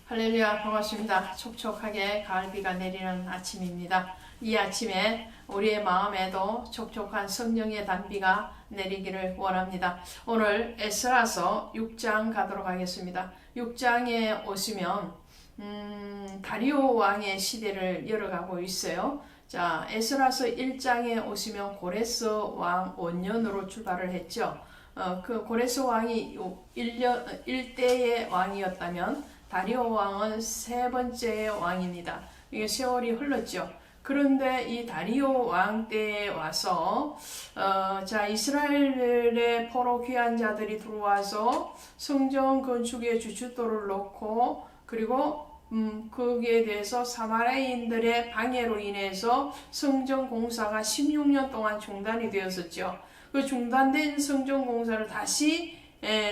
할렐루야, 반갑습니다. 촉촉하게 가을비가 내리는 아침입니다. 이 아침에 우리의 마음에도 촉촉한 성령의 단비가 내리기를 원합니다. 오늘 에스라서 6장 가도록 하겠습니다. 6장에 오시면 다리오 왕의 시대를 열어가고 있어요. 자, 에스라서 1장에 오시면 고레스 왕 원년으로 출발을 했죠. 그 고레스 왕이 1대의 왕이었다면 다리오 왕은 세 번째 왕입니다. 이게 세월이 흘렀죠. 그런데 이 다리오 왕 때에 와서 자, 이스라엘의 포로 귀한 자들이 들어와서 성전 건축에 주춧돌을 놓고, 그리고 거기에 대해서 사마리아인들의 방해로 인해서 성전 공사가 16년 동안 중단이 되었었죠. 그 중단된 성전 공사를 다시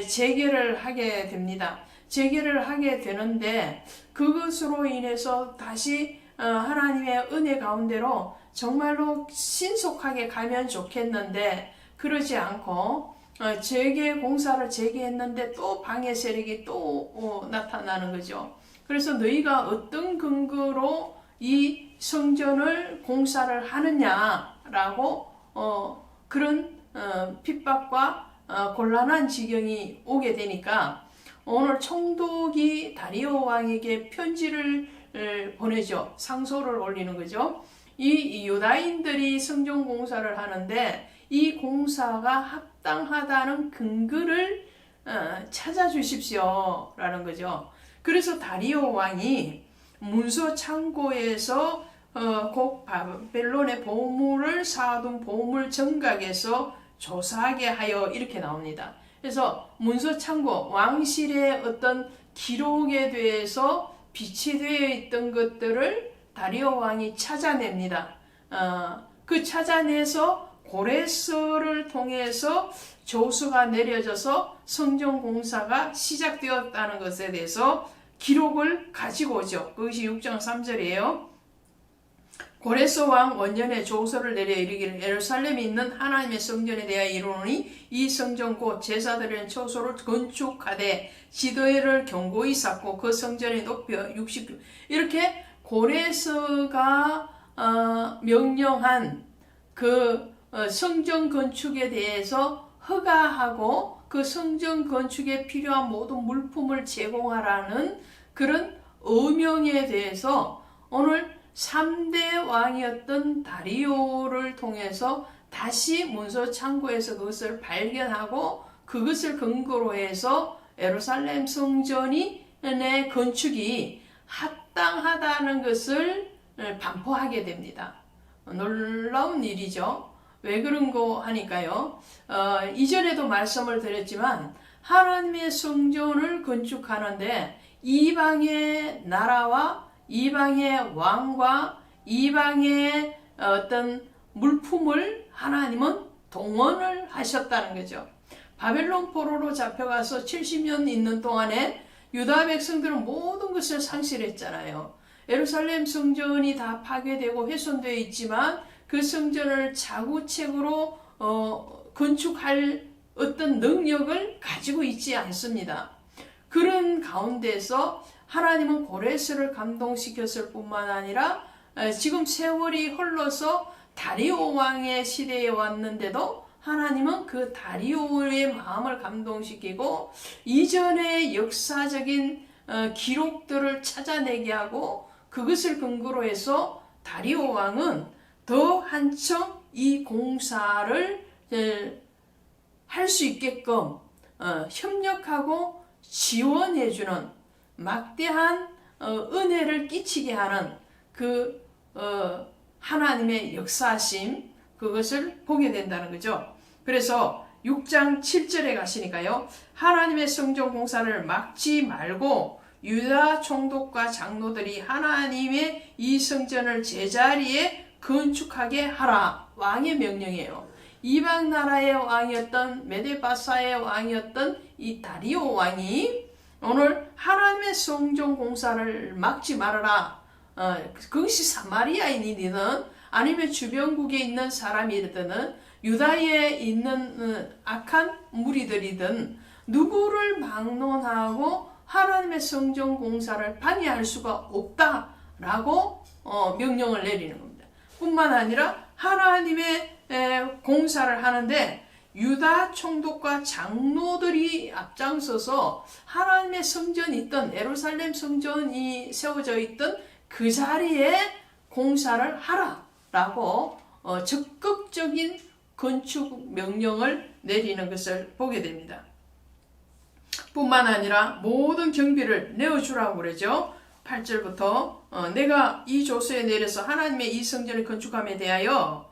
재개를 하게 됩니다. 재개를 하게 되는데, 그것으로 인해서 다시 하나님의 은혜 가운데로 정말로 신속하게 가면 좋겠는데, 그러지 않고 재개 공사를 재개했는데 또 방해 세력이 또 나타나는 거죠. 그래서 너희가 어떤 근거로 이 성전을 공사를 하느냐라고 그런 핍박과 곤란한 지경이 오게 되니까 오늘 총독이 다리오 왕에게 편지를 보내죠. 상소를 올리는 거죠. 이 유다인들이 성전 공사를 하는데 이 공사가 합당하다는 근거를 찾아주십시오 라는 거죠. 그래서 다리오 왕이 문서 창고에서 곧 바벨론의 보물을 사둔 보물 정각에서 조사하게 하여, 이렇게 나옵니다. 그래서 문서 창고, 왕실의 어떤 기록에 대해서 비치되어 있던 것들을 다리오 왕이 찾아냅니다. 그 찾아내서 고레스를 통해서 조서가 내려져서 성전 공사가 시작되었다는 것에 대해서 기록을 가지고 오죠. 그것이 6장 3절이에요. 고레스 왕 원년에 조서를 내려 이르기를, 예루살렘에 있는 하나님의 성전에 대하여 이르노니 이 성전 곧 제사드리는 처소를 건축하되 지도회를 견고히 쌓고 그 성전의 높이 60규, 이렇게 고레스가 명령한 그 성전 건축에 대해서 허가하고 그 성전 건축에 필요한 모든 물품을 제공하라는 그런 어명에 대해서 오늘 3대 왕이었던 다리오를 통해서 다시 문서 창고에서 그것을 발견하고 그것을 근거로 해서 예루살렘 성전의 건축이 합당하다는 것을 반포하게 됩니다. 놀라운 일이죠. 왜 그런가 하니까요. 이전에도 말씀을 드렸지만 하나님의 성전을 건축하는데 이방의 나라와 이방의 왕과 이방의 어떤 물품을 하나님은 동원을 하셨다는 거죠. 바벨론 포로로 잡혀가서 70년 있는 동안에 유다 백성들은 모든 것을 상실했잖아요. 예루살렘 성전이 다 파괴되고 훼손되어 있지만 그 성전을 자구책으로 건축할 어떤 능력을 가지고 있지 않습니다. 그런 가운데서 하나님은 고레스를 감동시켰을 뿐만 아니라 지금 세월이 흘러서 다리오 왕의 시대에 왔는데도 하나님은 그 다리오의 마음을 감동시키고 이전의 역사적인 기록들을 찾아내게 하고 그것을 근거로 해서 다리오 왕은 더 한층 이 공사를 할 수 있게끔 협력하고 지원해주는 막대한 은혜를 끼치게 하는 그 하나님의 역사심, 그것을 보게 된다는 거죠. 그래서 6장 7절에 가시니까요, 하나님의 성전 공사를 막지 말고 유다 총독과 장로들이 하나님의 이 성전을 제자리에 건축하게 하라. 왕의 명령이에요. 이방 나라의 왕이었던 메데바사의 왕이었던 이 다리오 왕이 오늘 하나님의 성전 공사를 막지 말아라. 그것이 사마리아인이든 아니면 주변국에 있는 사람이든 유다에 있는 악한 무리들이든 누구를 막론하고 하나님의 성전 공사를 방해할 수가 없다라고 명령을 내리는 겁니다. 뿐만 아니라 하나님의 공사를 하는데 유다 총독과 장로들이 앞장서서 하나님의 성전이 있던 예루살렘 성전이 세워져 있던 그 자리에 공사를 하라라고 적극적인 건축 명령을 내리는 것을 보게 됩니다. 뿐만 아니라 모든 경비를 내어주라고 그러죠. 8절부터 내가 이 조서에 내려서 하나님의 이 성전을 건축함에 대하여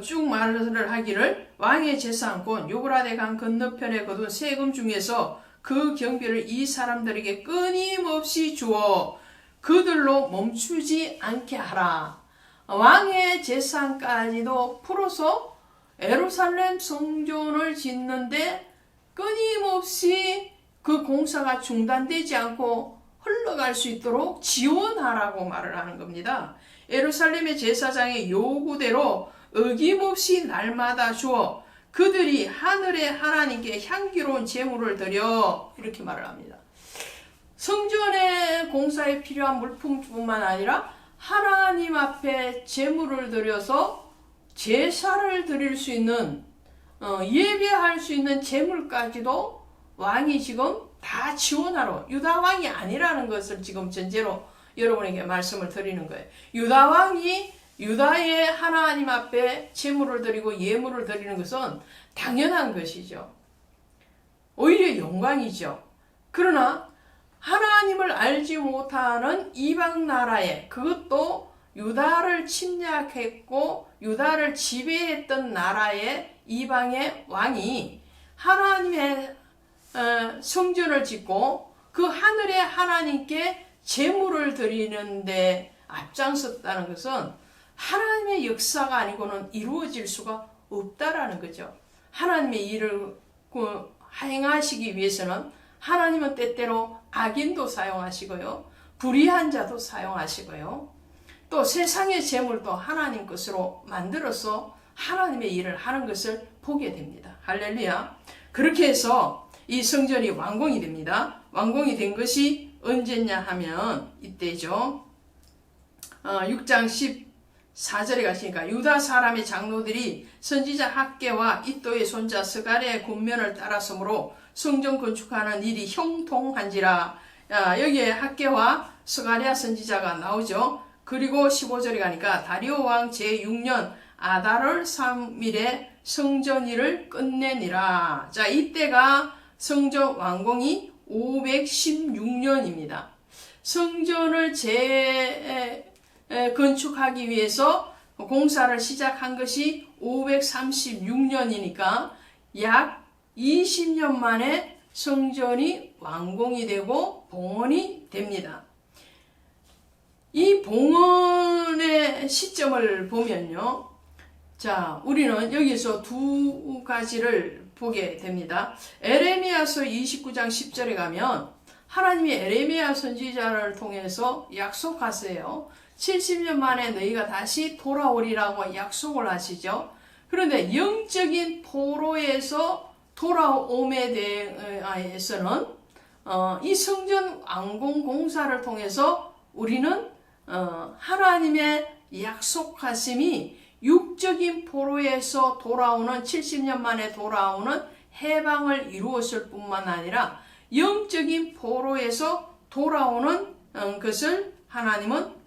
쭉 말을 하기를 왕의 재산 곧 유브라데 강 건너편에 거둔 세금 중에서 그 경비를 이 사람들에게 끊임없이 주어 그들로 멈추지 않게 하라. 왕의 재산까지도 풀어서 예루살렘 성전을 짓는데 끊임없이 그 공사가 중단되지 않고 흘러갈 수 있도록 지원하라고 말을 하는 겁니다. 예루살렘의 제사장의 요구대로 어김없이 날마다 주어 그들이 하늘의 하나님께 향기로운 제물을 드려 이렇게 말을 합니다. 성전의 공사에 필요한 물품뿐만 아니라 하나님 앞에 제물을 드려서 제사를 드릴 수 있는 예배할 수 있는 제물까지도 왕이 지금 다 지원하러 유다 왕이 아니라는 것을 지금 전제로 여러분에게 말씀을 드리는 거예요. 유다 왕이 유다의 하나님 앞에 제물을 드리고 예물을 드리는 것은 당연한 것이죠. 오히려 영광이죠. 그러나 하나님을 알지 못하는 이방 나라에 그것도 유다를 침략했고 유다를 지배했던 나라의 이방의 왕이 하나님의 성전을 짓고 그 하늘의 하나님께 제물을 드리는데 앞장섰다는 것은 하나님의 역사가 아니고는 이루어질 수가 없다라는 거죠. 하나님의 일을 행하시기 위해서는 하나님은 때때로 악인도 사용하시고요. 불의한 자도 사용하시고요. 또 세상의 재물도 하나님 것으로 만들어서 하나님의 일을 하는 것을 보게 됩니다. 할렐루야. 그렇게 해서 이 성전이 완공이 됩니다. 완공이 된 것이 언제냐 하면 이때죠. 6장 14절에 가시니까 유다 사람의 장로들이 선지자 학개와 이도의 손자 스가랴의 군면을 따랐으므로 성전 건축하는 일이 형통한지라. 여기에 학개와 스가랴 선지자가 나오죠. 그리고 15절에 가니까 다리오 왕 제6년 아달월 3일에 성전 일을 끝내니라. 자, 이때가 성전 완공이 516년입니다. 성전을 건축하기 위해서 공사를 시작한 것이 536년이니까 약 20년 만에 성전이 완공이 되고 봉헌이 됩니다. 이 봉헌의 시점을 보면요. 자, 우리는 여기서 두 가지를 보게 됩니다. 에레미야서 29장 10절에 가면 하나님이 에레미야 선지자를 통해서 약속하세요. 70년 만에 너희가 다시 돌아오리라고 약속을 하시죠. 그런데 영적인 포로에서 돌아옴에 대해서는 이 성전 완공 공사를 통해서 우리는 하나님의 약속하심이 육적인 포로에서 돌아오는 70년 만에 돌아오는 해방을 이루었을 뿐만 아니라 영적인 포로에서 돌아오는 것을 하나님은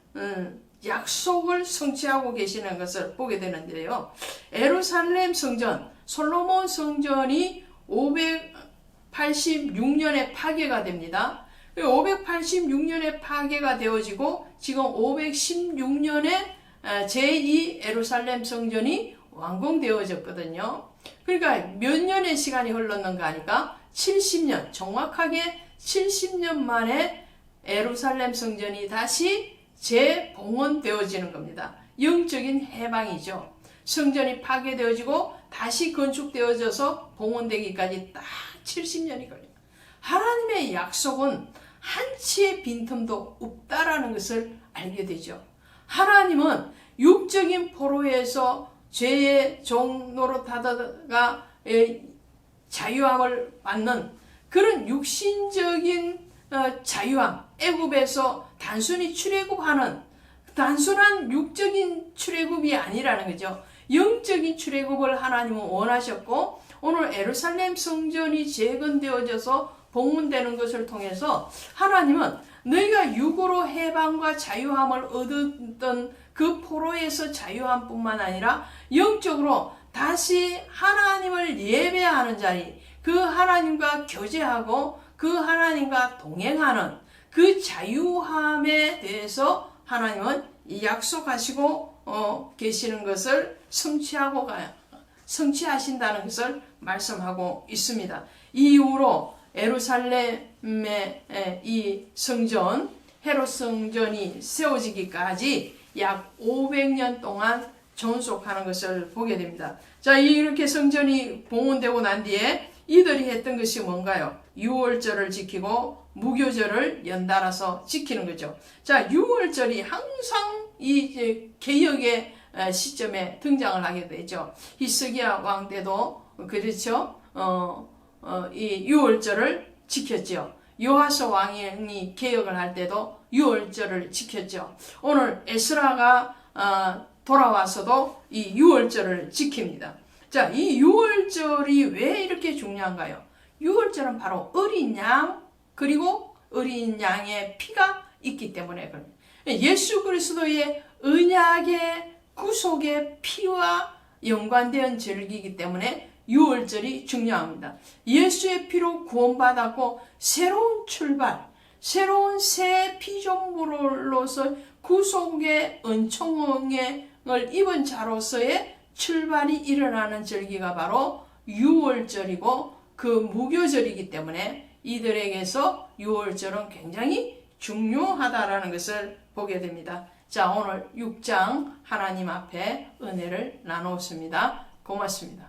약속을 성취하고 계시는 것을 보게 되는데요. 예루살렘 성전, 솔로몬 성전이 586년에 파괴가 됩니다. 586년에 파괴가 되어지고 지금 516년에 제2 예루살렘 성전이 완공되어졌거든요. 그러니까 몇 년의 시간이 흘렀는가 하니까 70년, 정확하게 70년 만에 예루살렘 성전이 다시 재봉헌되어지는 겁니다. 영적인 해방이죠. 성전이 파괴되어지고 다시 건축되어져서 봉헌되기까지 딱 70년이 걸립니다. 하나님의 약속은 한치의 빈틈도 없다라는 것을 알게 되죠. 하나님은 육적인 포로에서 죄의 종 노릇하다가 자유함을 받는 그런 육신적인 자유함, 애굽에서 단순히 출애굽하는 단순한 육적인 출애굽이 아니라는 거죠. 영적인 출애굽을 하나님은 원하셨고, 오늘 예루살렘 성전이 재건되어져서 봉헌되는 것을 통해서 하나님은 너희가 육으로 해방과 자유함을 얻었던 그 포로에서 자유함뿐만 아니라 영적으로 다시 하나님을 예배하는 자리, 그 하나님과 교제하고 그 하나님과 동행하는 그 자유함에 대해서 하나님은 약속하시고 계시는 것을 성취하신다는 것을 말씀하고 있습니다. 이 이후로 예루살렘의 이 성전, 헤롯 성전이 세워지기까지 약 500년 동안 존속하는 것을 보게 됩니다. 자, 이렇게 성전이 봉헌되고 난 뒤에 이들이 했던 것이 뭔가요? 유월절을 지키고 무교절을 연달아서 지키는 거죠. 자, 유월절이 항상 이 개혁의 시점에 등장을 하게 되죠. 히스기야 왕 때도 그렇죠. 이 유월절을 지켰죠. 요하스 왕이 개혁을 할 때도 유월절을 지켰죠. 오늘 에스라가 돌아와서도 이 유월절을 지킵니다. 자, 이 유월절이 왜 이렇게 중요한가요? 유월절은 바로 어린 양, 그리고 어린 양의 피가 있기 때문에 그럽니다. 예수 그리스도의 언약의 구속의 피와 연관된 절기이기 때문에 유월절이 중요합니다. 예수의 피로 구원받았고 새로운 출발, 새로운 새 피조물로서 구속의 은총을 입은 자로서의 출발이 일어나는 절기가 바로 유월절이고 그 무교절이기 때문에 이들에게서 유월절은 굉장히 중요하다라는 것을 보게 됩니다. 자, 오늘 6장 하나님 앞에 은혜를 나누었습니다. 고맙습니다.